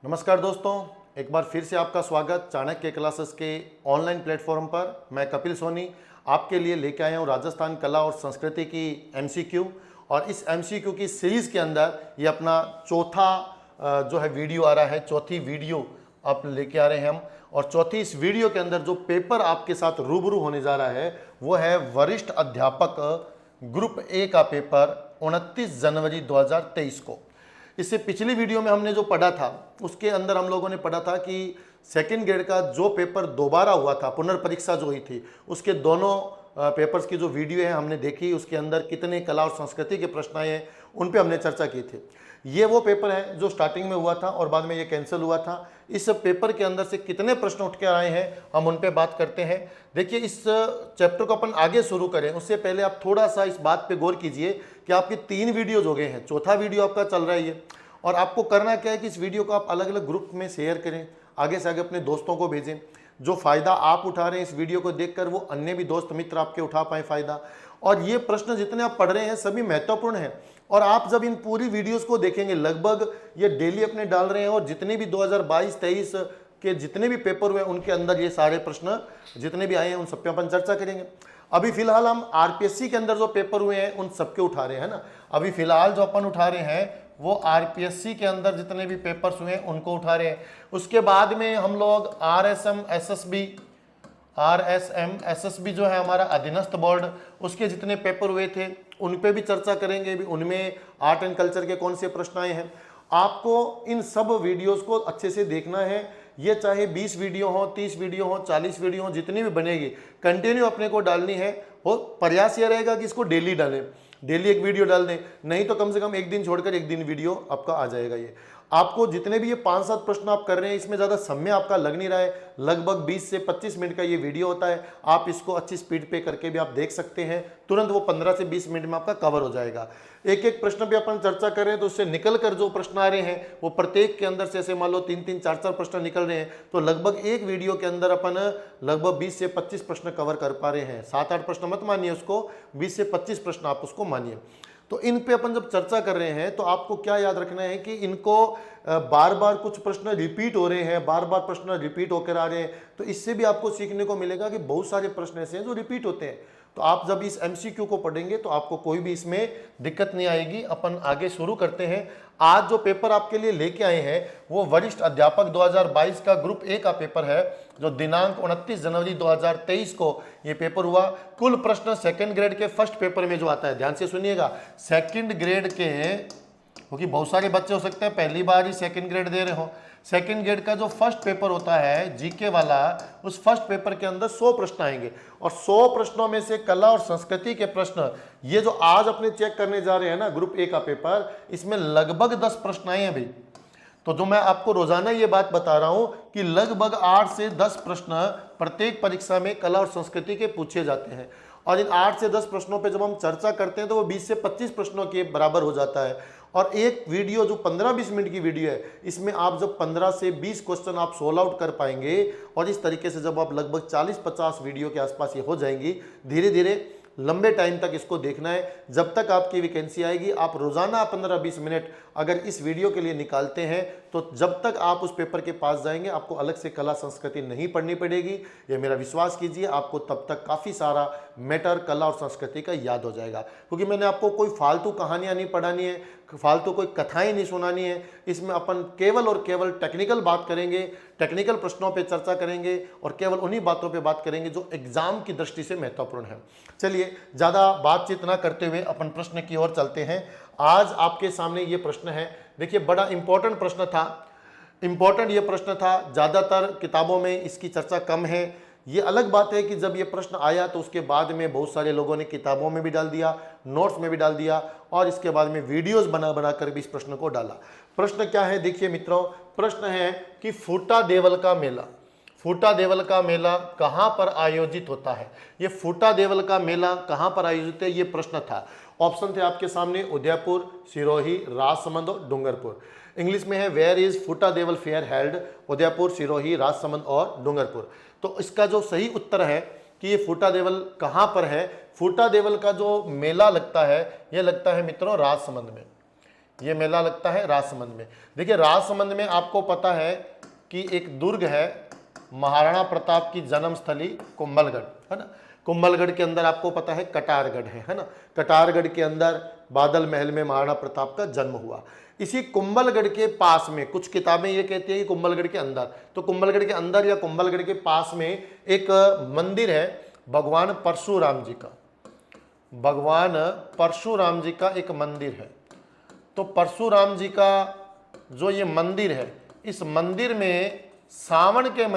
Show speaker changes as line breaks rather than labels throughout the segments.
नमस्कार दोस्तों, एक बार फिर से आपका स्वागत चाणक्य क्लासेस के ऑनलाइन प्लेटफॉर्म पर। मैं कपिल सोनी आपके लिए लेके आया हूँ राजस्थान कला और संस्कृति की एमसीक्यू। और इस एमसीक्यू की सीरीज़ के अंदर ये अपना चौथा जो है वीडियो आ रहा है, चौथी वीडियो आप लेके आ रहे हैं हम। और चौथी इस वीडियो के अंदर जो पेपर आपके साथ रूबरू होने जा रहा है वो है वरिष्ठ अध्यापक ग्रुप ए का पेपर 29 जनवरी 2023 को। इससे पिछली वीडियो में हमने जो पढ़ा था उसके अंदर हम लोगों ने पढ़ा था कि सेकंड ग्रेड का जो पेपर दोबारा हुआ था, पुनर्परीक्षा जो हुई थी, उसके दोनों पेपर्स की जो वीडियो है हमने देखी। उसके अंदर कितने कला और संस्कृति के प्रश्न आए हैं उन पे हमने चर्चा की थी। ये वो पेपर है जो स्टार्टिंग में हुआ था और बाद में ये कैंसिल हुआ था। इस पेपर के अंदर से कितने प्रश्न उठ के आए हैं हम उन पे बात करते हैं। देखिए, इस चैप्टर को अपन आगे शुरू करें उससे पहले आप थोड़ा सा इस बात पे गौर कीजिए कि आपके 3 वीडियोज हो गए हैं, चौथा वीडियो आपका चल रहा है ये। और आपको करना क्या है कि इस वीडियो को आप अलग अलग ग्रुप में शेयर करें, आगे से आगे अपने दोस्तों को भेजें। जो फ़ायदा आप उठा रहे हैं इस वीडियो को देखकर वो अन्य भी दोस्त मित्र आपके उठा पाएँ फ़ायदा। और ये प्रश्न जितने आप पढ़ रहे हैं सभी महत्वपूर्ण हैं। और आप जब इन पूरी वीडियोस को देखेंगे, लगभग ये डेली अपने डाल रहे हैं, और जितने भी 2022-23 के जितने भी पेपर हुए उनके अंदर ये सारे प्रश्न जितने भी आए हैं उन सब पे अपन चर्चा करेंगे। अभी फिलहाल हम आरपीएससी के अंदर जो पेपर हुए हैं उन सबके उठा रहे हैं ना। अभी फिलहाल जो अपन उठा रहे हैं वो आरपीएससी के अंदर जितने भी पेपर्स हुए हैं उनको उठा रहे हैं। उसके बाद में हम लोग आरएसएम एसएसबी जो है हमारा अधीनस्थ बोर्ड, उसके जितने पेपर हुए थे उन पे भी चर्चा करेंगे। भी उनमें आर्ट एंड कल्चर के कौन से प्रश्न आए हैं। आपको इन सब वीडियोस को अच्छे से देखना है। ये चाहे 20 वीडियो हो, 30 वीडियो हो, 40 वीडियो हो, जितनी भी बनेगी कंटिन्यू अपने को डालनी है। और प्रयास यह रहेगा कि इसको डेली डालें, डेली एक वीडियो डाल दें, नहीं तो कम से कम एक दिन छोड़कर एक दिन वीडियो आपका आ जाएगा। ये आपको जितने भी ये 5-7 प्रश्न आप कर रहे हैं इसमें ज़्यादा समय आपका लग नहीं रहा है, लगभग 20 से 25 मिनट का ये वीडियो होता है। आप इसको अच्छी स्पीड पे करके भी आप देख सकते हैं, तुरंत वो 15 से 20 मिनट में आपका कवर हो जाएगा। एक एक प्रश्न पे अपन चर्चा कर रहे हैं तो उससे निकल कर जो प्रश्न आ रहे हैं वो प्रत्येक के अंदर से ऐसे मान लो 3-3, 4-4 प्रश्न निकल रहे हैं, तो लगभग एक वीडियो के अंदर अपन लगभग 20 से 25 प्रश्न कवर कर पा रहे हैं। 7-8 प्रश्न मत मानिए उसको, 20 से 25 प्रश्न आप उसको मानिए। तो इन पे अपन जब चर्चा कर रहे हैं तो आपको क्या याद रखना है कि इनको बार बार कुछ प्रश्न रिपीट हो रहे हैं, बार बार प्रश्न रिपीट होकर आ रहे हैं, तो इससे भी आपको सीखने को मिलेगा कि बहुत सारे प्रश्न ऐसे हैं जो रिपीट होते हैं। तो आप जब इस एमसीक्यू को पढ़ेंगे तो आपको कोई भी इसमें दिक्कत नहीं आएगी। अपन आगे शुरू करते हैं। आज जो पेपर आपके लिए लेके आए हैं वो वरिष्ठ अध्यापक 2022 का ग्रुप ए का पेपर है, जो दिनांक 29 जनवरी 2023 को ये पेपर हुआ। कुल प्रश्न सेकंड ग्रेड के फर्स्ट पेपर में जो आता है, ध्यान से सुनिएगा, सेकंड ग्रेड के, क्योंकि बहुत सारे बच्चे हो सकते हैं पहली बार ही सेकंड ग्रेड दे रहे हो। सेकंड ग्रेड का जो फर्स्ट पेपर होता है जीके वाला, उस फर्स्ट पेपर के अंदर 100 प्रश्न आएंगे और 100 प्रश्नों में से कला और संस्कृति के प्रश्न, ये जो आज अपने चेक करने जा रहे हैं ना ग्रुप ए का पेपर, इसमें लगभग 10 प्रश्न आए हैं भाई। तो जो मैं आपको रोजाना ये बात बता रहा हूं कि लगभग 8 से 10 प्रश्न प्रत्येक परीक्षा में कला और संस्कृति के पूछे जाते हैं। और इन 8 से 10 प्रश्नों पे जब हम चर्चा करते हैं तो वो 20 से 25 प्रश्नों के बराबर हो जाता है। और एक वीडियो जो 15-20 मिनट की वीडियो है, इसमें आप जब 15 से 20 क्वेश्चन आप सोल्व आउट कर पाएंगे, और इस तरीके से जब आप लगभग 40-50 वीडियो के आसपास ये हो जाएंगी, धीरे धीरे लंबे टाइम तक इसको देखना है। जब तक आपकी वैकेंसी आएगी, आप रोजाना 15-20 मिनट अगर इस वीडियो के लिए निकालते हैं तो जब तक आप उस पेपर के पास जाएंगे आपको अलग से कला संस्कृति नहीं पढ़नी पड़ेगी। ये मेरा विश्वास कीजिए, आपको तब तक काफ़ी सारा मैटर कला और संस्कृति का याद हो जाएगा। क्योंकि मैंने आपको कोई फालतू कहानियाँ नहीं पढ़ानी है, फालतू कोई कथाएं नहीं सुनानी है। इसमें अपन केवल और केवल टेक्निकल बात करेंगे, टेक्निकल प्रश्नों पे चर्चा करेंगे और केवल उन्हीं बातों पे बात करेंगे जो एग्जाम की दृष्टि से महत्वपूर्ण है। चलिए, ज़्यादा बातचीत ना करते हुए अपन प्रश्न की ओर चलते हैं। आज आपके सामने ये प्रश्न है, देखिए बड़ा इंपॉर्टेंट प्रश्न था, इंपॉर्टेंट ये प्रश्न था। ज़्यादातर किताबों में इसकी चर्चा कम है। ये अलग बात है कि जब ये प्रश्न आया तो उसके बाद में बहुत सारे लोगों ने किताबों में भी डाल दिया, नोट्स में भी डाल दिया, और इसके बाद में वीडियोस बना बना कर भी इस प्रश्न को डाला। प्रश्न क्या है देखिए मित्रों, प्रश्न है कि फूटा देवल का मेला, फूटा देवल का मेला कहाँ पर आयोजित होता है। ये फूटा देवल का मेला कहाँ पर आयोजित है, ये प्रश्न था। ऑप्शन थे आपके सामने उदयपुर, सिरोही, राजसमंद और डूंगरपुर। इंग्लिश में है वेयर इज फूटा देवल फेयर हेल्ड, उदयपुर, सिरोही, राजसमंद और डूंगरपुर। तो इसका जो सही उत्तर है कि ये फूटा देवल कहाँ पर है। फूटा देवल का जो मेला लगता है ये लगता है मित्रों राजसमंद में। ये मेला लगता है राजसमंद में। देखिए राजसमंद में आपको पता है कि एक दुर्ग है, महाराणा प्रताप की जन्मस्थली कुंभलगढ़, है ना। कुंभलगढ़ के अंदर आपको पता है कटारगढ़ है ना। कटारगढ़ के अंदर बादल महल में महाराणा प्रताप का जन्म हुआ। इसी कुंभलगढ़ के पास में कुछ किताबें ये कहती है कि कुंभलगढ़ के अंदर, तो कुंभलगढ़ के अंदर या कुंभलगढ़ के पास में एक मंदिर है भगवान परशुराम जी का। भगवान परशुराम जी का एक मंदिर है। तो परशुराम जी का जो ये मंदिर है, इस मंदिर में श्रावण के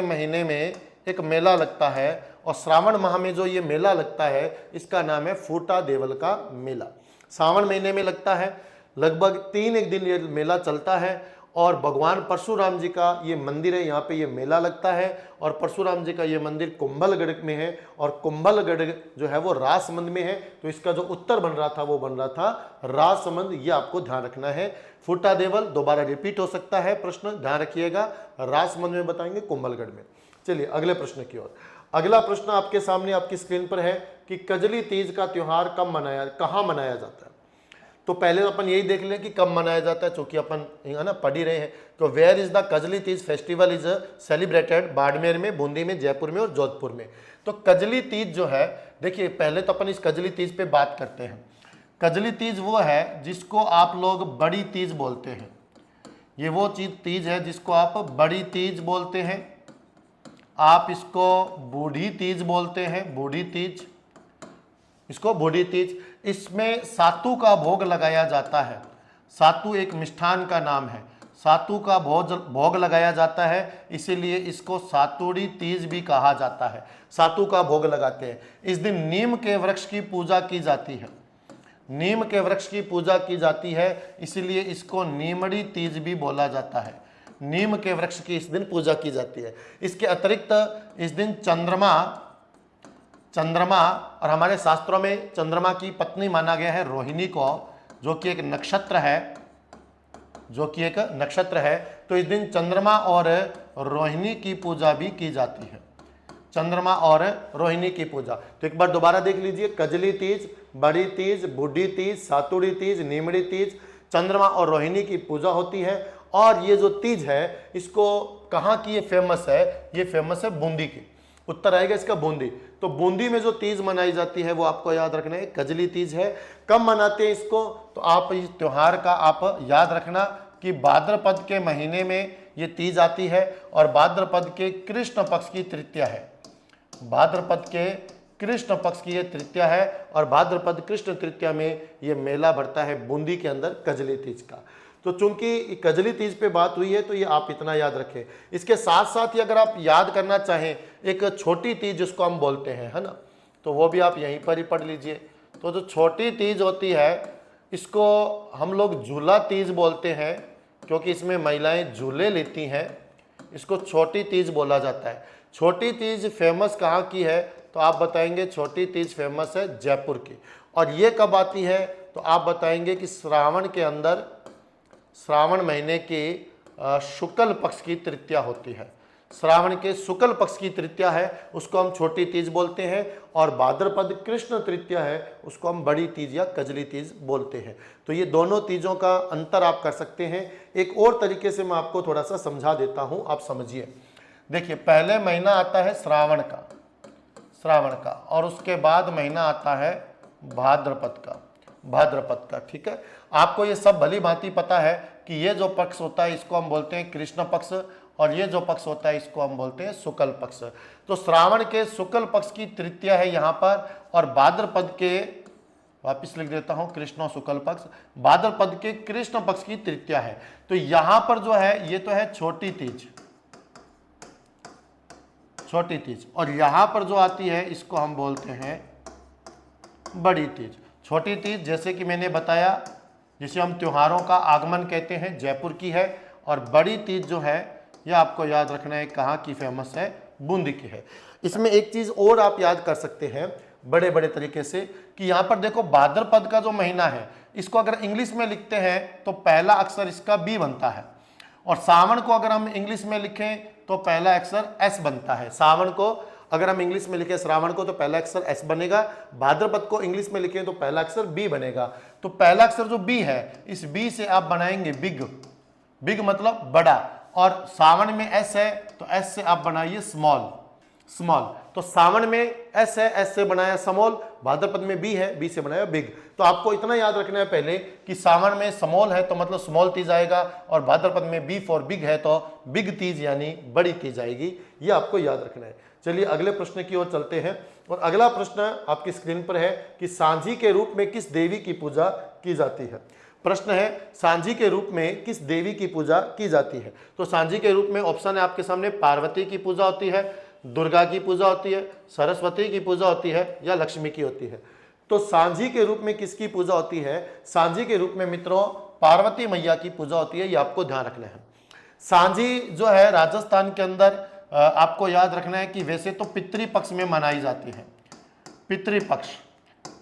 महीने में एक मेला लगता है। और श्रावण माह में जो ये मेला लगता है इसका नाम है फूटा देवल का मेला। श्रावण महीने में लगता है, लगभग 3 दिन ये मेला चलता है। और भगवान परशुराम जी का ये मंदिर है, यहाँ पे ये मेला लगता है। और परशुराम जी का ये मंदिर कुंभलगढ़ में है, और कुंभलगढ़ जो है वो राजसमंद में है। तो इसका जो उत्तर बन रहा था वो बन रहा था राजसमंद, ये आपको ध्यान रखना है। फूटा देवल दोबारा रिपीट हो सकता है प्रश्न, ध्यान रखिएगा। राजसमंद में बताएंगे, कुंभलगढ़ में। चलिए अगले प्रश्न की ओर। अगला प्रश्न आपके सामने आपकी स्क्रीन पर है कि कजली तीज का त्योहार कहाँ मनाया जाता है। तो पहले अपन यही देख लें कि कब मनाया जाता है, क्योंकि अपन है ना पढ़ ही रहे हैं। तो where is the Kajli Teej festival is celebrated, Barmer में, बूंदी में, जयपुर में और जोधपुर में। तो कजली तीज जो है, देखिए पहले तो अपन इस कजली तीज पे बात करते हैं। कजली तीज वो है जिसको आप लोग बड़ी तीज बोलते हैं। ये वो तीज है जिसको आप बड़ी तीज बोलते हैं। आप इसको बूढ़ी तीज बोलते हैं, बूढ़ी तीज, इसको बूढ़ी तीज। इसमें सातू का भोग लगाया जाता है। सातू एक मिष्ठान का नाम है। सातू का भोग लगाया जाता है, इसीलिए इसको सातुड़ी तीज भी कहा जाता है। सातू का भोग लगाते हैं। इस दिन नीम के वृक्ष की पूजा की जाती है। नीम के वृक्ष की पूजा की जाती है, इसीलिए इसको नीमड़ी तीज भी बोला जाता है। नीम के वृक्ष की इस दिन पूजा की जाती है। इसके अतिरिक्त इस दिन चंद्रमा और हमारे शास्त्रों में चंद्रमा की पत्नी माना गया है रोहिणी को, जो कि एक नक्षत्र है। तो इस दिन चंद्रमा और रोहिणी की पूजा भी की जाती है। चंद्रमा और रोहिणी की पूजा। तो एक बार दोबारा देख लीजिए, कजली तीज, बड़ी तीज, बूढ़ी तीज, सातुड़ी तीज, नीमड़ी तीज, चंद्रमा और रोहिणी की पूजा होती है। और ये जो तीज है इसको कहाँ की ये फेमस है, ये फेमस है बूंदी की। उत्तर आएगा इसका बूंदी। तो बूंदी में जो तीज मनाई जाती है वो आपको याद रखना है, कजली तीज है। कब मनाते हैं इसको, तो आप इस त्योहार का आप याद रखना कि भाद्रपद के महीने में ये तीज आती है और भाद्रपद के कृष्ण पक्ष की तृतीया है। भाद्रपद के कृष्ण पक्ष की ये तृतीया है और भाद्रपद कृष्ण तृतीया में ये मेला भरता है बूंदी के अंदर कजली तीज का। तो चूंकि कजली तीज पे बात हुई है तो ये आप इतना याद रखें। इसके साथ साथ ही अगर आप याद करना चाहें एक छोटी तीज जिसको हम बोलते हैं, है ना, तो वो भी आप यहीं पर ही पढ़ लीजिए। तो जो छोटी तीज होती है इसको हम लोग झूला तीज बोलते हैं, क्योंकि इसमें महिलाएं झूले लेती हैं, इसको छोटी तीज बोला जाता है। छोटी तीज फेमस कहाँ की है, तो आप बताएंगे छोटी तीज फेमस है जयपुर की। और ये कब आती है, तो आप बताएंगे कि श्रावण के अंदर, श्रावण महीने की शुक्ल पक्ष की तृतीया होती है। श्रावण के शुक्ल पक्ष की तृतीया है, उसको हम छोटी तीज बोलते हैं। और भाद्रपद कृष्ण तृतीया है, उसको हम बड़ी तीज या कजली तीज बोलते हैं। तो ये दोनों तीजों का अंतर आप कर सकते हैं। एक और तरीके से मैं आपको थोड़ा सा समझा देता हूँ, आप समझिए। देखिए पहले महीना आता है श्रावण का, और उसके बाद महीना आता है भाद्रपद का, ठीक है। आपको ये सब भली भांति पता है कि ये जो पक्ष होता है इसको हम बोलते हैं कृष्ण पक्ष, और ये जो पक्ष होता है इसको हम बोलते हैं शुक्ल पक्ष। तो श्रावण के शुक्ल पक्ष की तृतीया है यहाँ पर, और भाद्रपद के, वापिस लिख देता हूँ, कृष्ण शुक्ल पक्ष, भाद्रपद के कृष्ण पक्ष की तृतीया है। तो यहाँ पर जो है ये तो है छोटी तीज, और यहाँ पर जो आती है इसको हम बोलते हैं बड़ी तीज। छोटी तीज जैसे कि मैंने बताया, जिसे हम त्योहारों का आगमन कहते हैं, जयपुर की है। और बड़ी तीज जो है ये आपको याद रखना है कहाँ की फेमस है, बूंदी की है। इसमें एक चीज़ और आप याद कर सकते हैं बड़े बड़े तरीके से कि यहाँ पर देखो भाद्रपद का जो महीना है इसको अगर इंग्लिश में लिखते हैं तो पहला अक्षर इसका बी बनता है, और सावन को अगर हम इंग्लिश में लिखें तो पहला अक्षर एस बनता है। सावन को अगर हम इंग्लिश में लिखे श्रावण को तो पहला अक्षर एस बनेगा, भाद्रपद को इंग्लिश में लिखें तो पहला अक्षर बी बनेगा। तो पहला अक्षर जो बी है, इस बी से आप बनाएंगे बिग, बिग मतलब बड़ा, और सावन में एस है तो एस से आप बनाइए स्मॉल, स्मॉल। तो सावन में एस है, एस से बनाया स्मॉल, भाद्रपद में बी है, बी से बनाया बिग। तो आपको इतना याद रखना है पहले कि सावन में स्मॉल है तो मतलब स्मॉल तीज आएगा, और भाद्रपद में बी फॉर बिग है तो बिग तीज यानी बड़ी तीज आएगी। ये आपको याद रखना है। चलिए अगले प्रश्न की ओर चलते हैं, और अगला प्रश्न आपकी स्क्रीन पर है कि सांझी के रूप में किस देवी की पूजा की जाती है। प्रश्न है सांझी के रूप में किस देवी की पूजा की जाती है। तो सांझी के रूप में ऑप्शन है आपके सामने, पार्वती की पूजा होती है, दुर्गा की पूजा होती है, सरस्वती की पूजा होती है, या लक्ष्मी की होती है। तो सांझी के रूप में किसकी पूजा होती है? सांझी के रूप में मित्रों पार्वती मैया की पूजा होती है, ये आपको ध्यान रखना है। सांझी जो है राजस्थान के अंदर आपको याद रखना है कि वैसे तो पितृपक्ष में मनाई जाती है। पितृपक्ष,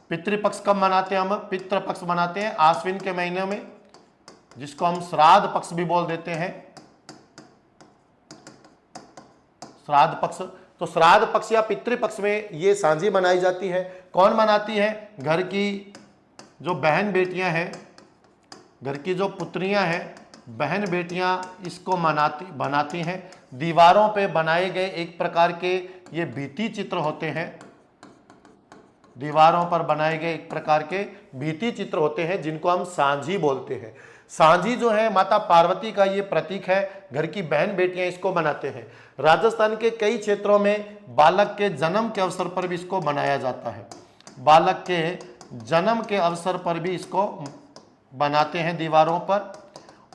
पितृपक्ष कब मनाते हैं हम? पितृपक्ष मनाते हैं आश्विन के महीने में, जिसको हम श्राद्ध पक्ष भी बोल देते हैं, श्राद्ध पक्ष। तो श्राद्ध पक्ष या पितृपक्ष में ये सांझी मनाई जाती है। कौन मनाती है? घर की जो बहन बेटियां हैं, घर की जो पुत्रियां हैं, बहन बेटियां इसको बनाती हैं। दीवारों पे बनाए गए एक प्रकार के ये भित्ति चित्र होते हैं, दीवारों पर बनाए गए एक प्रकार के भित्ति चित्र होते हैं जिनको हम सांझी बोलते हैं। सांझी जो है माता पार्वती का ये प्रतीक है, घर की बहन बेटियां इसको बनाते हैं। राजस्थान के कई क्षेत्रों में बालक के जन्म के अवसर पर भी इसको बनाया जाता है, बालक के जन्म के अवसर पर भी इसको बनाते हैं दीवारों पर,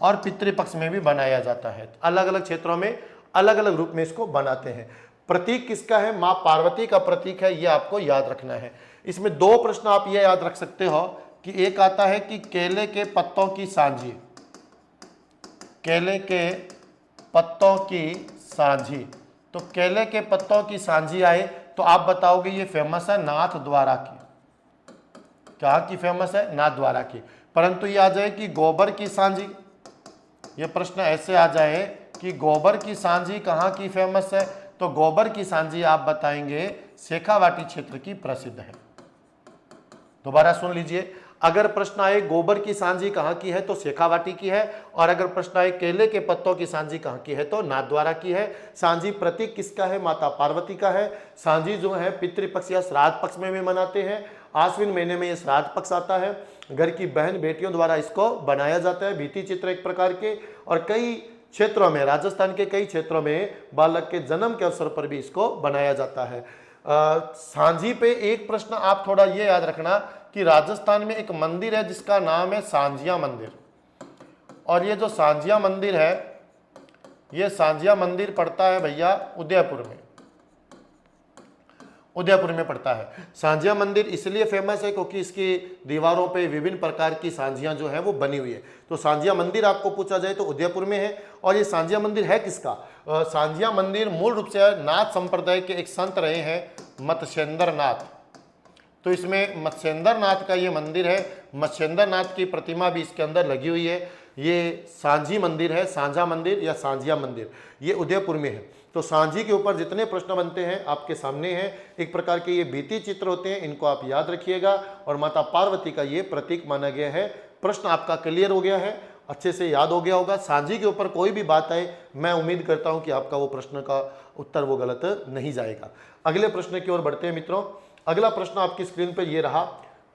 और पितृपक्ष में भी बनाया जाता है। अलग अलग क्षेत्रों में अलग अलग रूप में इसको बनाते हैं। प्रतीक किसका है? मां पार्वती का प्रतीक है, ये आपको याद रखना है। इसमें दो प्रश्न आप ये याद रख सकते हो कि एक आता है कि केले के पत्तों की सांझी, केले के पत्तों की सांझी। तो केले के पत्तों की सांझी आए तो आप बताओगे ये फेमस है नाथ द्वारा की। क्या की फेमस है? नाथ द्वारा की। परंतु ये आ जाए कि गोबर की सांझी, ये प्रश्न ऐसे आ जाए कि गोबर की सांझी कहाँ की फेमस है? तो गोबर की सांझी आप बताएंगे शेखावाटी क्षेत्र की प्रसिद्ध है। दोबारा सुन लीजिए, अगर प्रश्न आए गोबर की सांझी कहाँ की है तो शेखावाटी की है, और अगर प्रश्न आए केले के पत्तों की सांझी कहाँ की है तो नाथद्वारा की है। सांझी प्रतीक किसका है? माता पार्वती का है। सांझी जो है पितृपक्ष या श्राद्ध पक्ष में भी मनाते हैं। आश्विन महीने में ये श्राद्ध पक्ष आता है, घर की बहन बेटियों द्वारा इसको बनाया जाता है, भित्ति चित्र एक प्रकार के। और कई क्षेत्रों में, राजस्थान के कई क्षेत्रों में बालक के जन्म के अवसर पर भी इसको बनाया जाता है। सांझी पे एक प्रश्न आप थोड़ा ये याद रखना कि राजस्थान में एक मंदिर है जिसका नाम है सांझिया मंदिर, और ये जो सांझिया मंदिर है, ये सांझिया मंदिर पड़ता है भैया उदयपुर में, उदयपुर में पड़ता है। सांझिया मंदिर इसलिए फेमस है क्योंकि इसकी दीवारों पे विभिन्न प्रकार की सांझियां जो है वो बनी हुई है। तो सांझिया मंदिर आपको पूछा जाए तो उदयपुर में है। और ये सांझिया मंदिर है किसका? सांझिया मंदिर मूल रूप से नाथ संप्रदाय के एक संत रहे हैं मत्स्येंद्र नाथ। तो इसमें मत्स्येंद्र नाथ का ये मंदिर है, मत्स्येंद्र नाथ की प्रतिमा भी इसके अंदर लगी हुई है। ये सांझी मंदिर है, सांझा मंदिर या सांझिया मंदिर, ये उदयपुर में है। तो सांझी के ऊपर जितने प्रश्न बनते हैं आपके सामने हैं, एक प्रकार के ये भित्ति चित्र होते हैं, इनको आप याद रखिएगा। और माता पार्वती का ये प्रतीक माना गया है। प्रश्न आपका क्लियर हो गया है, अच्छे से याद हो गया होगा। सांझी के ऊपर कोई भी बात आए, मैं उम्मीद करता हूं कि आपका वो प्रश्न का उत्तर वो गलत नहीं जाएगा। अगले प्रश्न की ओर बढ़ते हैं मित्रों। अगला प्रश्न आपकी स्क्रीन पर यह रहा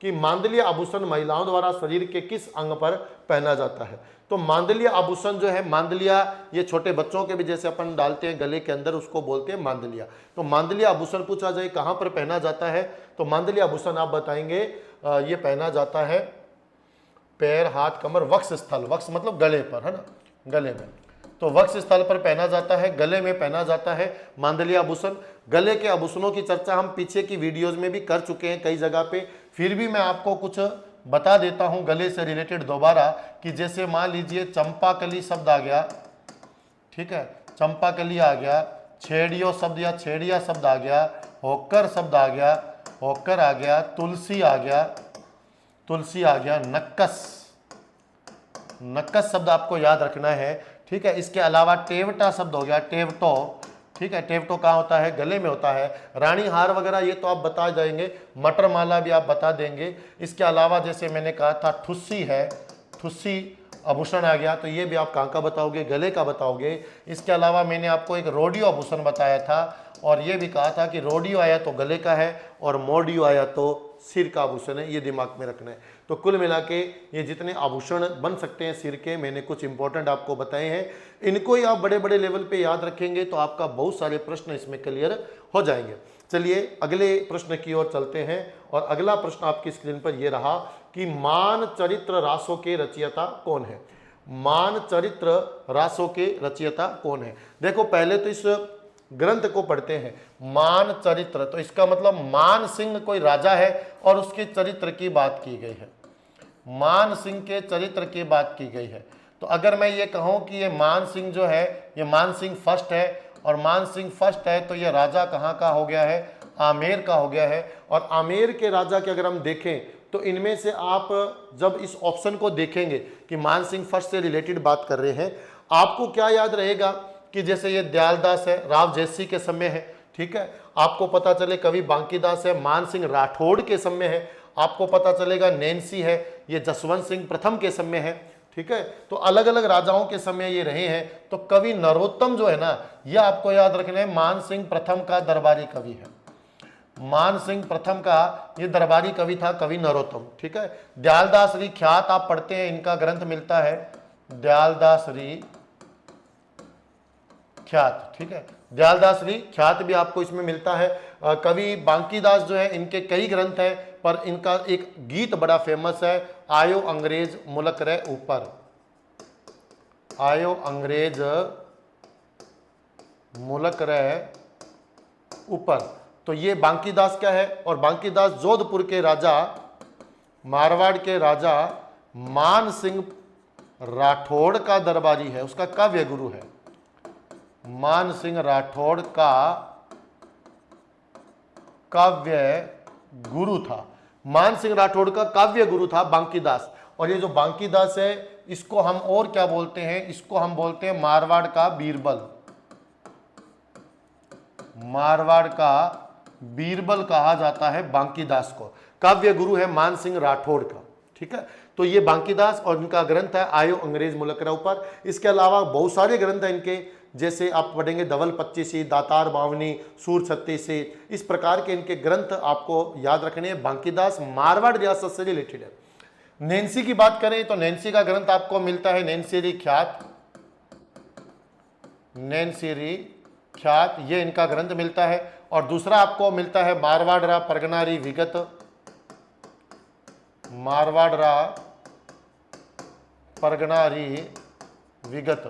कि मांदलीय आभूषण महिलाओं द्वारा शरीर के किस अंग पर पहना जाता है। तो मांदलीय आभूषण जो है, मांदलिया ये छोटे बच्चों के भी जैसे अपन डालते हैं गले के अंदर, उसको बोलते हैं मांदलिया। तो मांदलीय आभूषण पूछा जाए कहाँ पर पहना जाता है तो मांदलीय आभूषण आप बताएंगे ये पहना जाता है पैर, हाथ, कमर, वक्ष स्थल, वक्ष मतलब गले पर, है ना, गले में। तो वक्ष स्थल पर पहना जाता है, गले में पहना जाता है मांदलीय आभूषण। गले के आभूषणों की चर्चा हम पीछे की वीडियोज में भी कर चुके हैं कई जगह पे, फिर भी मैं आपको कुछ बता देता हूं गले से रिलेटेड दोबारा, कि जैसे मान लीजिए चंपाकली शब्द आ गया, ठीक है, चंपाकली आ गया, छेड़ियो शब्द या छेड़िया शब्द आ गया, होकर शब्द आ गया, होकर आ गया, तुलसी आ गया, तुलसी आ गया, नक्कस, नक्कस शब्द आपको याद रखना है, ठीक है। इसके अलावा टेवटा शब्द हो गया, टेवटो, ठीक है। टेवटो कहाँ होता है? गले में होता है। रानी हार वगैरह ये तो आप बता जाएंगे, मटर माला भी आप बता देंगे। इसके अलावा जैसे मैंने कहा था ठुस्सी है, ठुस्सी आभूषण आ गया, तो ये भी आप कहाँ का बताओगे? गले का बताओगे। इसके अलावा मैंने आपको एक रोडियो आभूषण बताया था, और ये भी कहा था कि रोडियो आया तो गले का है और मोडियो आया तो सिर का आभूषण है, ये दिमाग में रखना है। तो कुल मिला के ये जितने आभूषण बन सकते हैं सिर के, मैंने कुछ इंपॉर्टेंट आपको बताए हैं। इनको ही आप बड़े बड़े लेवल पे याद रखेंगे तो आपका बहुत सारे प्रश्न इसमें क्लियर हो जाएंगे। चलिए अगले प्रश्न की ओर चलते हैं, और अगला प्रश्न आपकी स्क्रीन पर यह रहा कि मान चरित्र रासों के रचयिता कौन है? मान चरित्र रासों के रचयिता कौन है? देखो पहले तो इस ग्रंथ को पढ़ते हैं, मान चरित्र, तो इसका मतलब मान सिंह कोई राजा है और उसके चरित्र की बात की गई है। मान सिंह के चरित्र की बात की गई है। तो अगर मैं ये कहूं कि ये मान सिंह जो है ये मान सिंह फर्स्ट है, और मान सिंह फर्स्ट है तो ये राजा कहाँ का हो गया है? आमेर का हो गया है। और आमेर के राजा के अगर हम देखें तो इनमें से आप जब इस ऑप्शन को देखेंगे कि मान सिंह फर्स्ट से रिलेटेड बात कर रहे हैं, आपको क्या याद रहेगा कि जैसे ये दयालदास है, राव जयसी के समय है, ठीक है। आपको पता चले कवि बांकीदास है, मान सिंह राठौड़ के समय है। आपको पता चलेगा नैन्सी है, ये जसवंत सिंह प्रथम के समय है, ठीक है। तो अलग अलग राजाओं के समय ये रहे हैं। तो कवि नरोत्तम जो है ना, यह आपको याद रखना है, मान सिंह प्रथम का दरबारी कवि है। मान सिंह प्रथम का ये दरबारी कवि था, कवि नरोत्तम, ठीक है। दयालदास री ख्यात आप पढ़ते हैं, इनका ग्रंथ मिलता है दयालदास री ख्यात, ठीक है। दयालदास री ख्यात भी आपको इसमें मिलता है। कवि बांकीदास जो है इनके कई ग्रंथ हैं, पर इनका एक गीत बड़ा फेमस है, आयो अंग्रेज मुल्क रे ऊपर, आयो अंग्रेज मुल्क रे ऊपर। तो ये बांकीदास क्या है? और बांकीदास जोधपुर के राजा, मारवाड़ के राजा मान सिंह राठौड़ का दरबारी है, उसका काव्य गुरु है। मान सिंह राठौड़ का काव्य गुरु था, मान सिंह राठौड़ का काव्य गुरु था बांकीदास। और ये जो बांकीदास है इसको हम और क्या बोलते हैं? इसको हम बोलते हैं मारवाड़ का बीरबल, मारवाड़ का बीरबल कहा जाता है बांकीदास को। काव्य गुरु है मान सिंह राठौड़ का, ठीक है। तो ये बांकीदास और इनका ग्रंथ है आयो अंग्रेज मुल्क रे ऊपर। इसके अलावा बहुत सारे ग्रंथ हैं इनके, जैसे आप पढ़ेंगे धवल पच्चीसी, दातार बावनी, सूर छत्तीसी, इस प्रकार के इनके ग्रंथ आपको याद रखने हैं। बांकीदास मारवाड़ रियासत से रिलेटेड है। नैन्सी की बात करें तो नैन्सी का ग्रंथ आपको मिलता है नैन्सी री ख्यात, नैन्सी री ख्यात, ये इनका ग्रंथ मिलता है। और दूसरा आपको मिलता है मारवाड़ रा परगना री विगत, मारवाड़ रा परगना री विगत।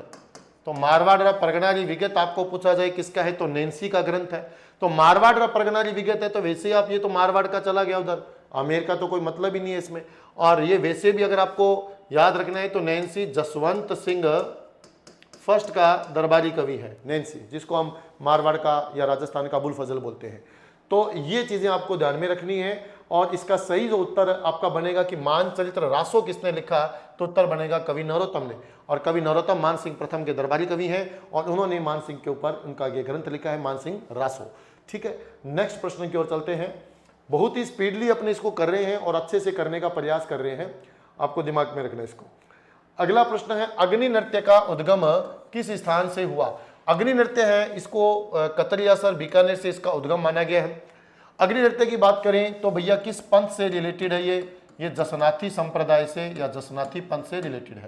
तो मारवाड़ रा परगना री विगत आपको पूछा जाए किसका है, तो नैन्सी का ग्रंथ है। तो मारवाड़ रा परगना री विगत है, तो वैसे ही आप ये तो मारवाड़ का चला गया उधर, आमेर का तो कोई मतलब ही नहीं है इसमें। और ये वैसे भी अगर आपको याद रखना है तो नैन्सी जसवंत सिंह फर्स्ट का दरबारी कवि है नैन्सी, जिसको हम मारवाड़ का या राजस्थान का अबुल फजल बोलते हैं। तो ये चीजें आपको ध्यान में रखनी है। और इसका सही जो उत्तर आपका बनेगा कि मान चरित्र रासो किसने लिखा, तो उत्तर बनेगा कवि नरोत्तम ने। और कवि नरोत्तम मान सिंह प्रथम के दरबारी कवि हैं, और उन्होंने मान सिंह के ऊपर उनका ये ग्रंथ लिखा है मान सिंह रासो, ठीक है। नेक्स्ट प्रश्न की ओर चलते हैं। बहुत ही स्पीडली अपने इसको कर रहे हैं और अच्छे से करने का प्रयास कर रहे हैं, आपको दिमाग में रखना है इसको। अगला प्रश्न है अग्नि नृत्य का उद्गम किस स्थान से हुआ? अग्नि नृत्य है, इसको कतरियासर बीकानेर से इसका उद्गम माना गया है। अग्नि नृत्य की बात करें तो भैया किस पंथ से रिलेटेड है ये जसनाथी संप्रदाय से या जसनाथी पंथ से रिलेटेड है।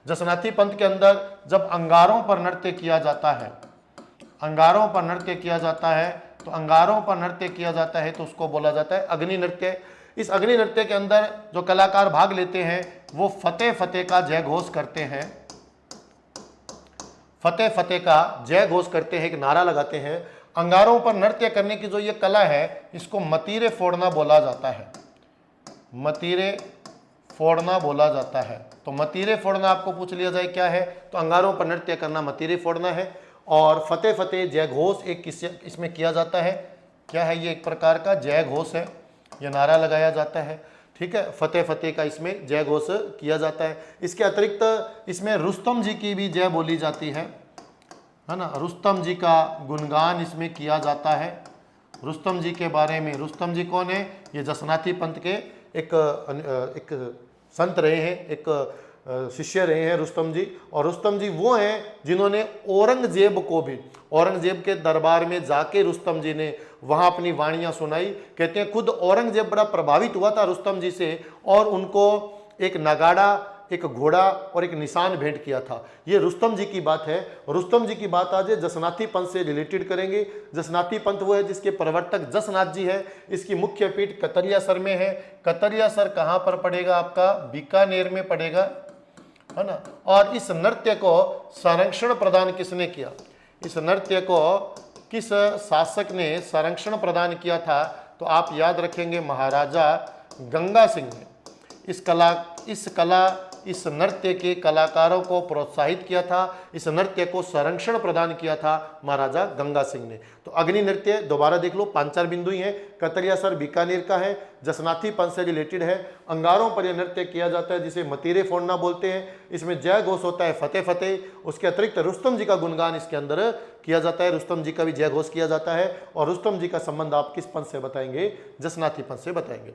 जसनाथी पंथ के अंदर जब अंगारों पर नृत्य किया जाता है, अंगारों पर नृत्य किया जाता है, तो अंगारों पर नृत्य किया जाता है तो उसको बोला जाता है अग्नि नृत्य। इस अग्नि नृत्य के अंदर जो कलाकार भाग लेते हैं वो फतेह फतेह का जय घोष करते हैं, फतेह फतेह का जय घोष करते हैं, एक नारा लगाते हैं। अंगारों पर नृत्य करने की जो ये कला है इसको मतीरे फोड़ना बोला जाता है, मतीरे फोड़ना बोला जाता है। तो मतीरे फोड़ना आपको पूछ लिया जाए क्या है, तो अंगारों पर नृत्य करना मतीरे फोड़ना है। और फतेह फतेह जय घोष एक इसमें किया जाता है, क्या है ये, एक प्रकार का जय घोष है, ये नारा लगाया जाता है, ठीक है। फतेह फतेह का इसमें जय घोष किया जाता है। इसके अतिरिक्त इसमें रुस्तम जी की भी जय बोली जाती है, है ना, रुस्तम जी का गुणगान इसमें किया जाता है। रुस्तम जी के बारे में, रुस्तम जी कौन है? ये जसनाती पंथ के एक संत रहे हैं, एक शिष्य रहे हैं रुस्तम जी। और रुस्तम जी वो हैं जिन्होंने औरंगजेब को भी, औरंगजेब के दरबार में जाके रुस्तम जी ने वहां अपनी वाणियां सुनाई। कहते हैं खुद औरंगजेब बड़ा प्रभावित हुआ था रुस्तम जी से, और उनको एक नगाड़ा, एक घोड़ा और एक निशान भेंट किया था। ये रुस्तम जी की बात है। रुस्तम जी की बात आज जसनाती पंथ से रिलेटेड करेंगे। जसनाती पंथ वो है जिसके प्रवर्तक जसनाथ जी है। इसकी मुख्य पीठ कतरियासर में है। कतरियासर कहाँ पर पड़ेगा? आपका बीकानेर में पड़ेगा, है ना। और इस नृत्य को संरक्षण प्रदान किसने किया? इस नृत्य को किस शासक ने संरक्षण प्रदान किया था? तो आप याद रखेंगे महाराजा गंगा सिंह ने इस नृत्य के कलाकारों को प्रोत्साहित किया था। इस नृत्य को संरक्षण प्रदान किया था महाराजा गंगा सिंह ने। तो अग्नि नृत्य दोबारा देख लो, 5-4 बिंदु ही हैं। कतरियासर बीकानेर का है, जसनाती पंथ से रिलेटेड है। अंगारों पर यह नृत्य किया जाता है जिसे मतीरे फोड़ना बोलते हैं। इसमें जय घोष होता है, फतेह फतेह। उसके अतिरिक्त रुस्तम जी का गुणगान इसके अंदर किया जाता है, रुस्तम जी का भी जय घोष किया जाता है। और रुस्तम जी का संबंध आप किस पंथ से बताएंगे? जसनाती पंथ से बताएंगे।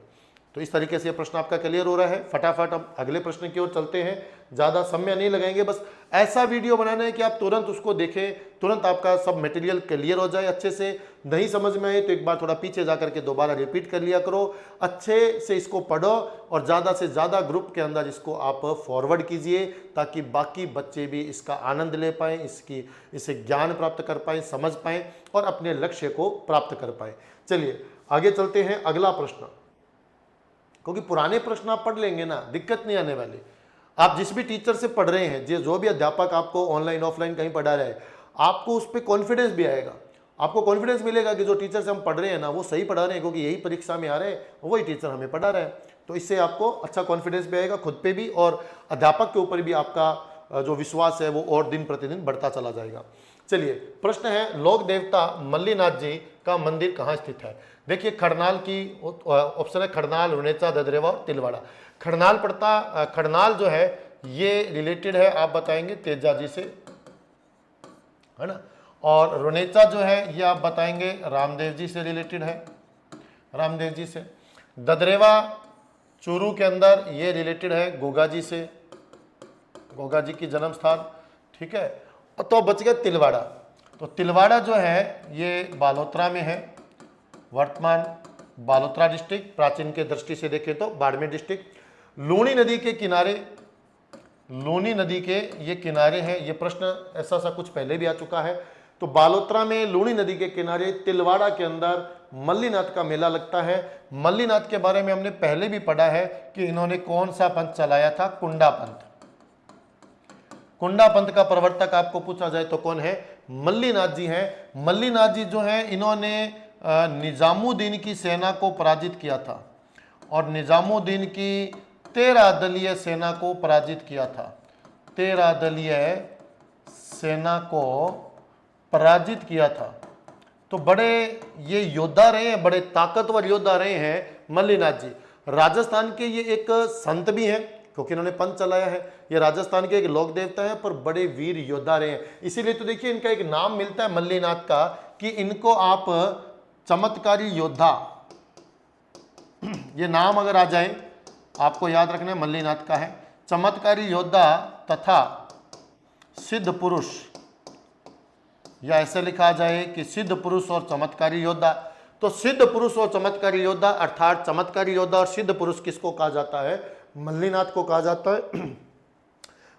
तो इस तरीके से ये प्रश्न आपका क्लियर हो रहा है। फटाफट हम अगले प्रश्न की ओर चलते हैं, ज़्यादा समय नहीं लगाएंगे। बस ऐसा वीडियो बनाना है कि आप तुरंत उसको देखें, तुरंत आपका सब मटेरियल क्लियर हो जाए अच्छे से। नहीं समझ में आए तो एक बार थोड़ा पीछे जा करके दोबारा रिपीट कर लिया करो। अच्छे से इसको पढ़ो और ज़्यादा से ज़्यादा ग्रुप के अंदर इसको आप फॉरवर्ड कीजिए, ताकि बाकी बच्चे भी इसका आनंद ले पाएँ, इससे ज्ञान प्राप्त कर पाएँ, समझ पाएँ और अपने लक्ष्य को प्राप्त कर पाएँ। चलिए आगे चलते हैं। अगला प्रश्न, क्योंकि पुराने प्रश्न आप पढ़ लेंगे ना, दिक्कत नहीं आने वाली। आप जिस भी टीचर से पढ़ रहे हैं, जो भी अध्यापक आपको ऑनलाइन ऑफलाइन कहीं पढ़ा रहे हैं, आपको उस पर कॉन्फिडेंस भी आएगा। आपको कॉन्फिडेंस मिलेगा कि जो टीचर से हम पढ़ रहे हैं ना, वो सही पढ़ा रहे हैं, क्योंकि यही परीक्षा में आ रहे हैं, वही टीचर हमें पढ़ा रहे हैं। तो इससे आपको अच्छा कॉन्फिडेंस भी आएगा खुद पे भी, और अध्यापक के ऊपर भी आपका जो विश्वास है वो और दिन प्रतिदिन बढ़ता चला जाएगा। चलिए प्रश्न है, लोक देवता मल्लीनाथ जी का मंदिर कहाँ स्थित है? देखिए खड़नाल की ऑप्शन है, खड़नाल, रुनेचा, ददरेवा और तिलवाड़ा। खड़नाल जो है ये रिलेटेड है, आप बताएंगे तेजा जी से, है ना। और रुनेचा जो है ये आप बताएंगे रामदेव जी से रिलेटेड है, रामदेव जी से। ददरेवा चूरू के अंदर ये रिलेटेड है गोगा जी से, गोगा जी की जन्म स्थान, ठीक है। तो बच गया तिलवाड़ा। तो तिलवाड़ा जो है ये बालोतरा में है, वर्तमान बालोतरा डिस्ट्रिक्ट, प्राचीन के दृष्टि से देखें तो बाड़मेर डिस्ट्रिक्ट। लूनी नदी के किनारे, लूनी नदी के ये किनारे हैं। ये प्रश्न ऐसा सा कुछ पहले भी आ चुका है। तो बालोतरा में लूनी नदी के किनारे तिलवाड़ा के अंदर मल्लीनाथ का मेला लगता है। मल्लीनाथ के बारे में हमने पहले भी पढ़ा है कि इन्होंने कौन सा पंथ चलाया था? कुंडा पंथ। कुंडा पंथ का प्रवर्तक आपको पूछा जाए तो कौन है? मल्लीनाथ जी हैं। मल्लीनाथ जी जो हैं इन्होंने निजामुद्दीन की सेना को पराजित किया था, और निजामुद्दीन की 13 दलीय सेना को पराजित किया था। 13 दलीय सेना को पराजित किया था। तो बड़े ये योद्धा रहे हैं, बड़े ताकतवर योद्धा रहे हैं मल्लीनाथ जी। राजस्थान के ये एक संत भी हैं, क्योंकि इन्होंने पंथ चलाया है। ये राजस्थान के एक लोक देवता है, पर बड़े वीर योद्धा रहे हैं। इसीलिए तो देखिए इनका एक नाम मिलता है मल्लीनाथ का, कि इनको आप चमत्कारी योद्धा, ये नाम अगर आ जाए आपको याद रखना है मल्लीनाथ का है। चमत्कारी योद्धा तथा सिद्ध पुरुष, या ऐसे लिखा जाए कि सिद्ध पुरुष और चमत्कारी योद्धा। तो सिद्ध पुरुष और चमत्कारी योद्धा, अर्थात चमत्कारी योद्धा और सिद्ध पुरुष किसको कहा जाता है? मल्लीनाथ को कहा जाता है।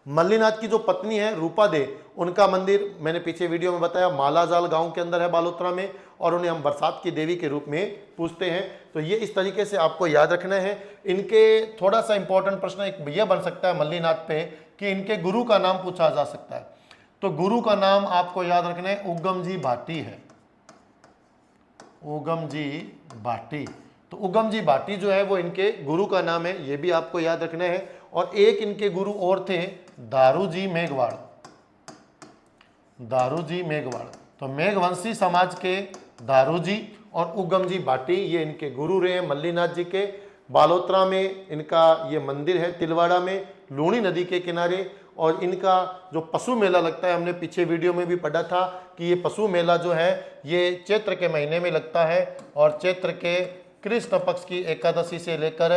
मल्लीनाथ की जो पत्नी है रूपा दे, उनका मंदिर मैंने पीछे वीडियो में बताया मालाजाल गांव के अंदर है बालोतरा में, और उन्हें हम बरसात की देवी के रूप में पूजते हैं। तो ये इस तरीके से आपको याद रखना है। इनके थोड़ा सा इंपॉर्टेंट प्रश्न एक ये बन सकता है मल्लीनाथ पे, कि इनके गुरु का नाम पूछा जा सकता है। तो गुरु का नाम आपको याद रखना है उगम जी भाटी है, उगम जी भाटी। तो उगम जी भाटी जो है वो इनके गुरु का नाम है, ये भी आपको याद रखना है। और एक इनके गुरु और थे दारू जी मेघवाड़, दारू जी मेघवाड़। तो मेघवंशी समाज के दारू जी और उगम जी भाटी ये इनके गुरु रहे हैं मल्लीनाथ जी के। बालोतरा में इनका ये मंदिर है, तिलवाड़ा में लूणी नदी के किनारे। और इनका जो पशु मेला लगता है, हमने पीछे वीडियो में भी पढ़ा था कि ये पशु मेला जो है ये चैत्र के महीने में लगता है और चैत्र के कृष्ण पक्ष की एकादशी से लेकर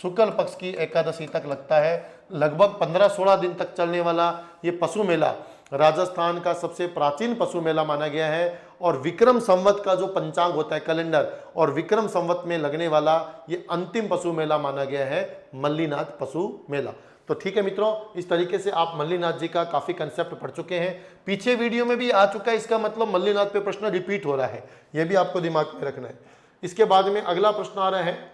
शुक्ल पक्ष की एकादशी तक लगता है। लगभग 15-16 दिन तक चलने वाला ये पशु मेला राजस्थान का सबसे प्राचीन पशु मेला माना गया है। और विक्रम संवत का जो पंचांग होता है, कैलेंडर, और विक्रम संवत में लगने वाला ये अंतिम पशु मेला माना गया है, मल्लीनाथ पशु मेला। तो ठीक है मित्रों, इस तरीके से आप मल्लीनाथ जी का काफी कंसेप्ट पढ़ चुके हैं। पीछे वीडियो में भी आ चुका है, इसका मतलब मल्लीनाथ पे प्रश्न रिपीट हो रहा है, यह भी आपको दिमाग में रखना है। इसके बाद में अगला प्रश्न आ रहा है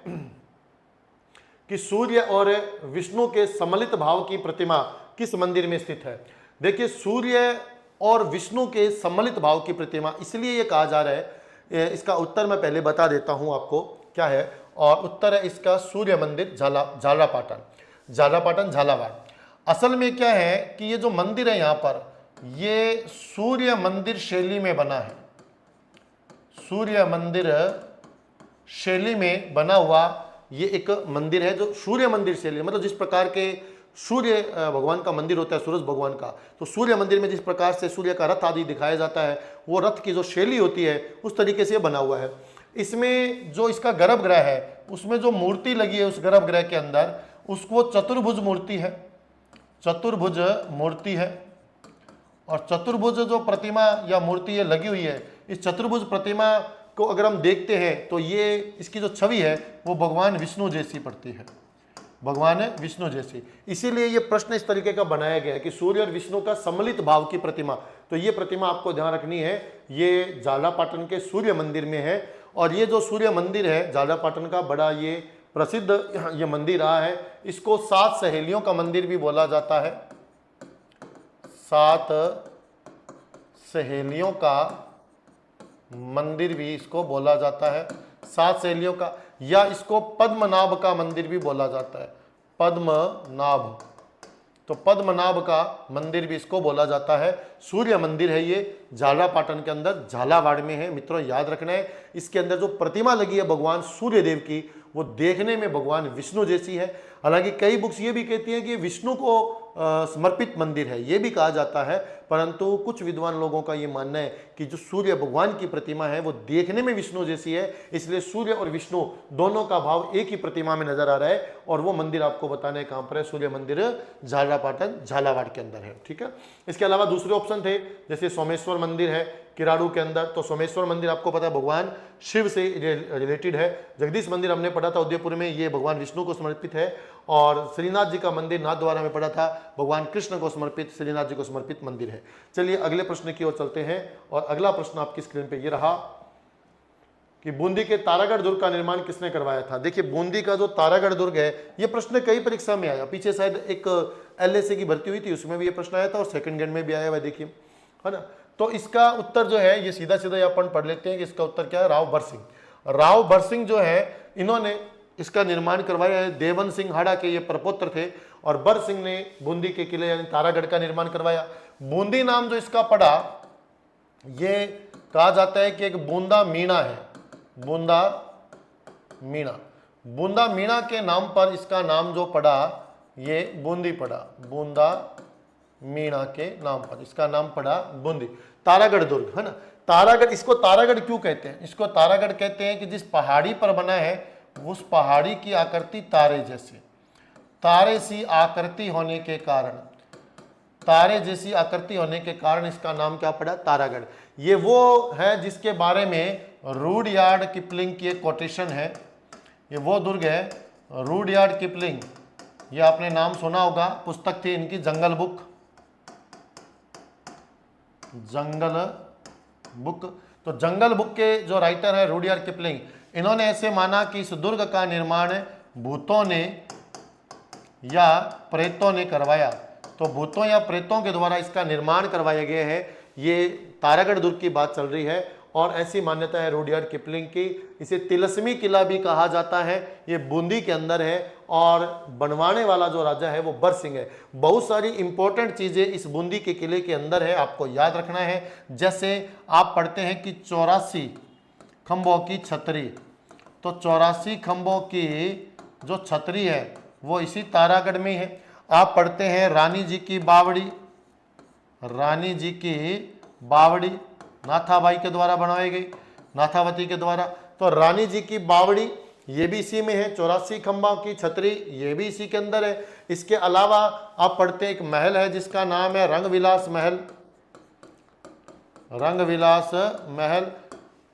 कि सूर्य और विष्णु के सम्मिलित भाव की प्रतिमा किस मंदिर में स्थित है। देखिए, सूर्य और विष्णु के सम्मिलित भाव की प्रतिमा इसलिए ये कहा जा रहा है, इसका उत्तर मैं पहले बता देता हूं आपको क्या है। और उत्तर है इसका सूर्य मंदिर झालापाटन झालावाड़। असल में क्या है कि ये जो मंदिर है यहाँ पर, ये सूर्य मंदिर शैली में बना है। सूर्य मंदिर शैली में बना हुआ ये एक मंदिर है, जो सूर्य मंदिर शैली, मतलब जिस प्रकार के सूर्य भगवान का मंदिर होता है, सूरज भगवान का, तो सूर्य मंदिर में जिस प्रकार से सूर्य का रथ आदि दिखाया जाता है, वो रथ की जो शैली होती है उस तरीके से बना हुआ है। इसमें जो इसका गर्भगृह है, उसमें जो मूर्ति लगी है उस गर्भगृह के अंदर, उसको चतुर्भुज मूर्ति है, चतुर्भुज मूर्ति है। और चतुर्भुज जो प्रतिमा या मूर्ति ये लगी हुई है, इस चतुर्भुज प्रतिमा को अगर हम देखते हैं तो ये इसकी जो छवि है वो भगवान विष्णु जैसी पड़ती है, भगवान विष्णु जैसी। इसीलिए ये प्रश्न इस तरीके का बनाया गया है कि सूर्य और विष्णु का सम्मिलित भाव की प्रतिमा। तो ये प्रतिमा आपको ध्यान रखनी है, ये झालापाटन के सूर्य मंदिर में है। और ये जो सूर्य मंदिर है झालापाटन का, बड़ा ये प्रसिद्ध ये मंदिर रहा है। इसको 7 सहेलियों का मंदिर भी बोला जाता है, 7 सहेलियों का मंदिर भी इसको बोला जाता है, 7 सहेलियों का, या इसको पद्मनाभ का मंदिर भी बोला जाता है, पद्मनाभ। तो पद्मनाभ का मंदिर भी इसको बोला जाता है। सूर्य मंदिर है ये, झालापाटन के अंदर झालावाड़ में है। मित्रों याद रखना है, इसके अंदर जो प्रतिमा लगी है भगवान सूर्य देव की, वो देखने में भगवान विष्णु जैसी है। हालांकि कई बुक्स ये भी कहती हैं कि विष्णु को समर्पित मंदिर है, ये भी कहा जाता है, परंतु कुछ विद्वान लोगों का ये मानना है कि जो सूर्य भगवान की प्रतिमा है वो देखने में विष्णु जैसी है, इसलिए सूर्य और विष्णु दोनों का भाव एक ही प्रतिमा में नजर आ रहा है। और वो मंदिर आपको बताना है कहाँ पर है, सूर्य मंदिर झालापाटन झालावाड़ के अंदर है। ठीक है, इसके अलावा दूसरे ऑप्शन थे, जैसे सोमेश्वर मंदिर है किराड़ू के अंदर। तो सोमेश्वर मंदिर आपको पता है भगवान शिव से रिलेटेड है। जगदीश मंदिर हमने पढ़ा था उदयपुर में, ये भगवान विष्णु को समर्पित है। और श्रीनाथ जी का मंदिर नाथद्वारा में पढ़ा था, भगवान कृष्ण को समर्पित, श्रीनाथ जी को समर्पित मंदिर है। चलिए अगले प्रश्न की ओर चलते हैं। और अगला प्रश्न आपकी स्क्रीन पे ये रहा कि बूंदी के तारागढ़ दुर्ग का निर्माण किसने करवाया था। देखिए, बूंदी का जो तारागढ़ दुर्ग है, ये प्रश्न कई परीक्षा में आया। पीछे शायद एक LAC की भर्ती हुई थी, उसमें भी ये प्रश्न आया था, और सेकंड ग्रेड में भी आया हुआ, देखिए, है ना। तो इसका उत्तर जो है ये सीधा सीधा अपन पढ़ लेते हैं कि इसका उत्तर क्या है, राव बरसिंह। राव बरसिंह जो है, इन्होंने इसका निर्माण करवाया है। देवन सिंह हाड़ा के ये प्रपौत्र थे, और बर सिंह ने बूंदी के किले यानी तारागढ़ का निर्माण करवाया। बूंदी नाम जो इसका पड़ा, ये कहा जाता है कि एक बूंदा मीणा है, बूंदा मीणा। बूंदा मीणा के नाम पर इसका नाम जो पड़ा, ये बूंदी पड़ा, बूंदा मीणा के नाम पर इसका नाम पड़ा बूंदी। तारागढ़ दुर्ग, है ना। तारागढ़, इसको तारागढ़ क्यों कहते हैं? इसको तारागढ़ कहते हैं कि जिस पहाड़ी पर बना है उस पहाड़ी की आकृति तारे जैसी, तारे सी आकृति होने के कारण, तारे जैसी आकृति होने के कारण इसका नाम क्या पड़ा, तारागढ़। ये वो है जिसके बारे में रूडयार्ड किपलिंग की एक कोटेशन है। ये वो दुर्ग है, रूडयार्ड किपलिंग, ये आपने नाम सुना होगा, पुस्तक थी इनकी जंगल बुक, जंगल बुक। तो जंगल बुक के जो राइटर है रूडयार्ड किपलिंग, इन्होंने ऐसे माना कि इस दुर्ग का निर्माण भूतों ने या प्रेतों ने करवाया। तो भूतों या प्रेतों के द्वारा इसका निर्माण करवाया गया है। ये तारागढ़ दुर्ग की बात चल रही है, और ऐसी मान्यता है रूडयार्ड किपलिंग की। इसे तिलस्मी किला भी कहा जाता है। ये बूंदी के अंदर है, और बनवाने वाला जो राजा है वो बर सिंह है। बहुत सारी इंपॉर्टेंट चीजें इस बूंदी के किले के अंदर है, आपको याद रखना है। जैसे आप पढ़ते हैं कि 84 खंभों की छतरी, तो 84 खंभों की जो छतरी है वो इसी तारागढ़ में है। आप पढ़ते हैं रानी जी की बावड़ी, रानी जी की बावड़ी नाथाबाई के द्वारा बनवाई गई, नाथावती के द्वारा। तो रानी जी की बावड़ी ये भी इसी में है। 84 खंभा की छतरी ये भी इसी के अंदर है। इसके अलावा आप पढ़ते हैं एक महल है जिसका नाम है रंगविलास महल, रंगविलास महल।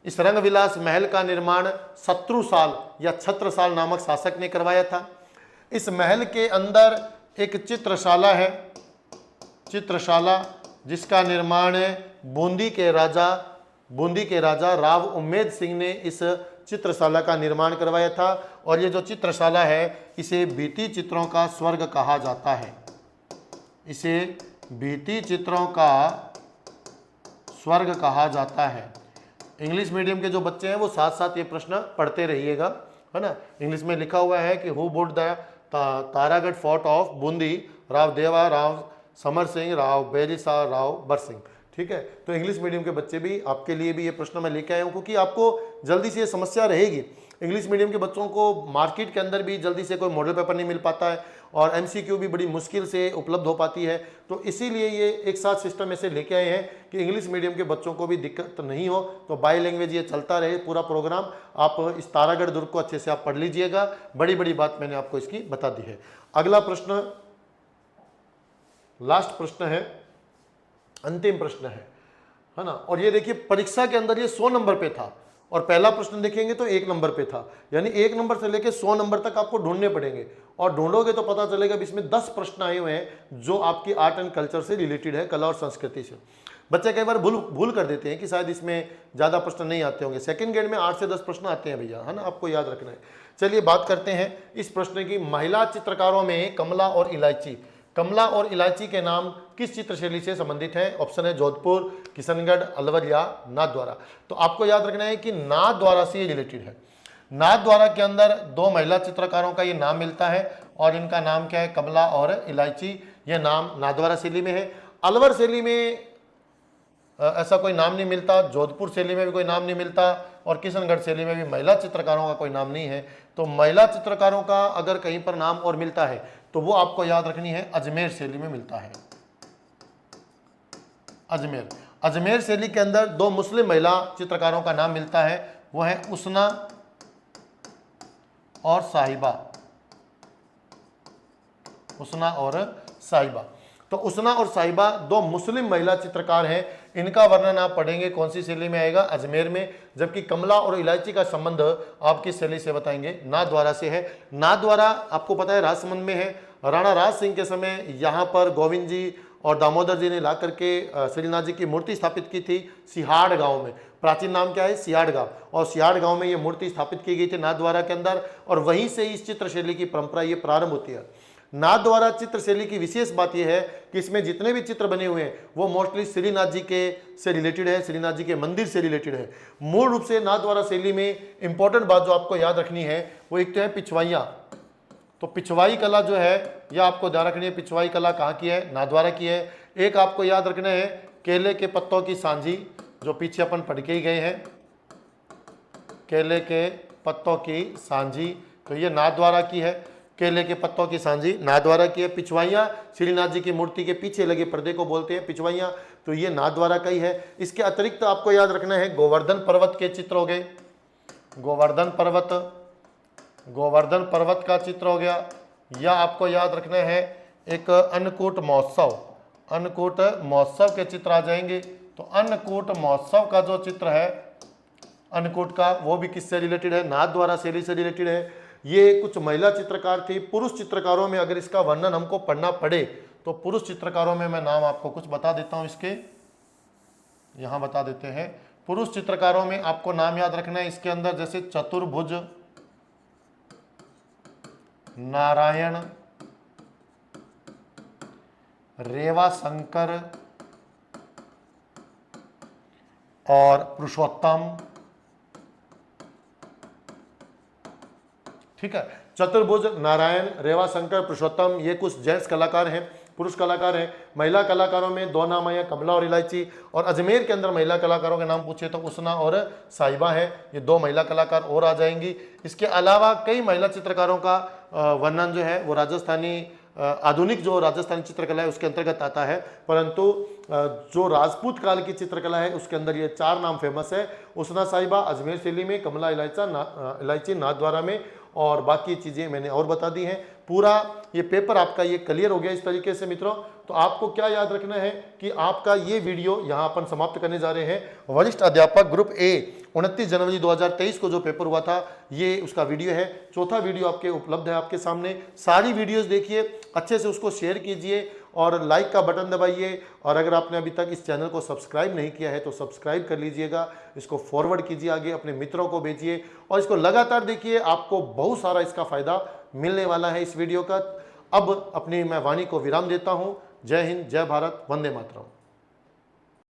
इस रंगविलास महल का निर्माण शत्रुसाल या छत्रसाल नामक शासक ने करवाया था। इस महल के अंदर एक चित्रशाला है, चित्रशाला, जिसका निर्माण बूंदी के राजा राव उम्मेद सिंह ने इस चित्रशाला का निर्माण करवाया था। और ये जो चित्रशाला है इसे भित्ति चित्रों का स्वर्ग कहा जाता है, इसे भित्ति चित्रों का स्वर्ग कहा जाता है। इंग्लिश मीडियम के जो बच्चे हैं वो साथ साथ ये प्रश्न पढ़ते रहिएगा, है ना। इंग्लिश में लिखा हुआ है कि who built the Taragarh fort of Bundi, Rao Deva, Rao Samar Singh, Rao Berisa, Rao Barsingh. ठीक है, तो इंग्लिश मीडियम के बच्चे भी, आपके लिए भी ये प्रश्न मैं लेके आया हूँ क्योंकि आपको जल्दी से ये समस्या रहेगी। इंग्लिश मीडियम के बच्चों को मार्केट के अंदर भी जल्दी से कोई मॉडल पेपर नहीं मिल पाता है और एमसीक्यू भी बड़ी मुश्किल से उपलब्ध हो पाती है। तो इसीलिए ये एक साथ सिस्टम ऐसे लेके आए हैं कि इंग्लिश मीडियम के बच्चों को भी दिक्कत नहीं हो, तो बाई लैंग्वेज ये चलता रहे पूरा प्रोग्राम। आप इस तारागढ़ दुर्ग को अच्छे से आप पढ़ लीजिएगा, बड़ी बड़ी बात मैंने आपको इसकी बता दी है। अगला प्रश्न, लास्ट प्रश्न है, अंतिम प्रश्न है ना। और ये देखिए परीक्षा के अंदर ये 100 नंबर पे था और पहला प्रश्न देखेंगे तो 1 नंबर पे था, यानी 1 नंबर से लेके 100 नंबर तक आपको ढूंढने पड़ेंगे और ढूंढोगे तो पता चलेगा इसमें 10 प्रश्न आए हुए हैं जो आपकी आर्ट एंड कल्चर से रिलेटेड है, कला और संस्कृति से। बच्चे कई बार भूल कर देते हैं कि शायद इसमें ज़्यादा प्रश्न नहीं आते होंगे। सेकंड ग्रेड में 8 से 10 प्रश्न आते हैं भैया, है ना, आपको याद रखना है। चलिए बात करते हैं इस प्रश्न की। महिला चित्रकारों में कमला और इलायची, कमला और इलायची के नाम किस चित्र शैली से संबंधित है? ऑप्शन है जोधपुर, किशनगढ़, अलवर या नाथद्वारा। तो आपको याद रखना है कि नाथद्वारा से ये रिलेटेड है। नाथद्वारा के अंदर 2 महिला चित्रकारों का ये नाम मिलता है और इनका नाम क्या है? कमला और इलायची। ये नाम नाथद्वारा शैली में है। अलवर शैली में ऐसा कोई नाम नहीं मिलता, जोधपुर शैली में भी कोई नाम नहीं मिलता और किशनगढ़ शैली में भी महिला चित्रकारों का कोई नाम नहीं है। तो महिला चित्रकारों का अगर कहीं पर नाम और मिलता है तो वो आपको याद रखनी है, अजमेर शैली में मिलता है। अजमेर शैली के अंदर 2 मुस्लिम महिला चित्रकारों का नाम मिलता है, वो है उसना और साहिबा, उसना और साहिबा। तो उसना और साहिबा 2 मुस्लिम महिला चित्रकार हैं। इनका वर्णन आप पढ़ेंगे कौन सी शैली में आएगा? अजमेर में। जबकि कमला और इलायची का संबंध आप किस शैली से बताएंगे? नाथद्वारा से है। नाथद्वारा आपको पता है राजसमंद में है। राणा राज सिंह के समय यहाँ पर गोविंद जी और दामोदर जी ने ला करके श्रीनाथ जी की मूर्ति स्थापित की थी सिहाड़ गांव में। प्राचीन नाम क्या है? सिहाड़ गांव। और सिहाड़ गांव में ये मूर्ति स्थापित की गई थी नाथद्वारा के अंदर और वहीं से इस चित्र शैली की परंपरा ये प्रारंभ होती है। नाथद्वारा चित्र शैली की विशेष बात यह है कि इसमें जितने भी चित्र बने हुए हैं वो मोस्टली श्रीनाथ जी के से रिलेटेड है, श्रीनाथ जी के मंदिर से रिलेटेड है। मूल रूप से नाथद्वारा शैली में इंपॉर्टेंट बात जो आपको याद रखनी है वो एक तो है पिछवाइयाँ। तो पिछवाई कला जो है यह आपको ध्यान रखनी है। पिछवाई कला कहाँ की है? नाथद्वारा की है। एक आपको याद रखना है केले के पत्तों की सांझी, जो पीछे अपन पढ़ के ही गए हैं, केले के पत्तों की सांझी, तो ये नाथद्वारा की है। केले के पत्तों की सांझी नाथद्वारा की है। पिछवाइयाँ श्रीनाथ जी की मूर्ति के पीछे लगे पर्दे को बोलते हैं पिछवाइयाँ, तो ये नाथद्वारा का ही है। इसके अतिरिक्त आपको याद रखना है गोवर्धन पर्वत के चित्र हो गए, गोवर्धन पर्वत का चित्र हो गया। या आपको याद रखना है एक अन्नकूट महोत्सव के चित्र आ जाएंगे। तो अन्नकूट महोत्सव का जो चित्र है अन्नकूट का, वो भी किससे रिलेटेड है? नाथद्वारा शैली से रिलेटेड है। ये कुछ महिला चित्रकार थी। पुरुष चित्रकारों में अगर इसका वर्णन हमको पढ़ना पड़े तो पुरुष चित्रकारों में मैं नाम आपको कुछ बता देता हूं, इसके यहां बता देते हैं। पुरुष चित्रकारों में आपको नाम याद रखना है इसके अंदर, जैसे चतुर्भुज, नारायण, रेवाशंकर और पुरुषोत्तम। ठीक है, चतुर्भुज, नारायण, रेवाशंकर, पुरुषोत्तम, ये कुछ जेंट्स कलाकार हैं, पुरुष कलाकार हैं। महिला कलाकारों में 2 नाम आए, कमला और इलायची। और अजमेर के अंदर महिला कलाकारों के नाम पूछे तो उसना और साहिबा है। ये 2 महिला कलाकार और आ जाएंगी। इसके अलावा कई महिला चित्रकारों का वर्णन जो है वो राजस्थानी आधुनिक जो राजस्थानी चित्रकला है उसके अंतर्गत आता है, परंतु जो राजपूत काल की चित्रकला है उसके अंदर ये 4 नाम फेमस है। उसना साहिबा अजमेर शैली में, कमला इलायची नाथद्वारा में, और बाकी चीज़ें मैंने और बता दी हैं। पूरा ये पेपर आपका ये क्लियर हो गया इस तरीके से मित्रों। तो आपको क्या याद रखना है कि आपका ये वीडियो यहाँ अपन समाप्त करने जा रहे हैं। वरिष्ठ अध्यापक ग्रुप ए 29 जनवरी 2023 को जो पेपर हुआ था ये उसका वीडियो है। चौथा वीडियो आपके उपलब्ध है आपके सामने। सारी वीडियोस देखिए, अच्छे से उसको शेयर कीजिए और लाइक का बटन दबाइए। और अगर आपने अभी तक इस चैनल को सब्सक्राइब नहीं किया है तो सब्सक्राइब कर लीजिएगा। इसको फॉरवर्ड कीजिए, आगे अपने मित्रों को भेजिए और इसको लगातार देखिए, आपको बहुत सारा इसका फायदा मिलने वाला है इस वीडियो का। अब अपनी मैं वाणी को विराम देता हूँ। जय हिंद, जय भारत, वंदे मातरम।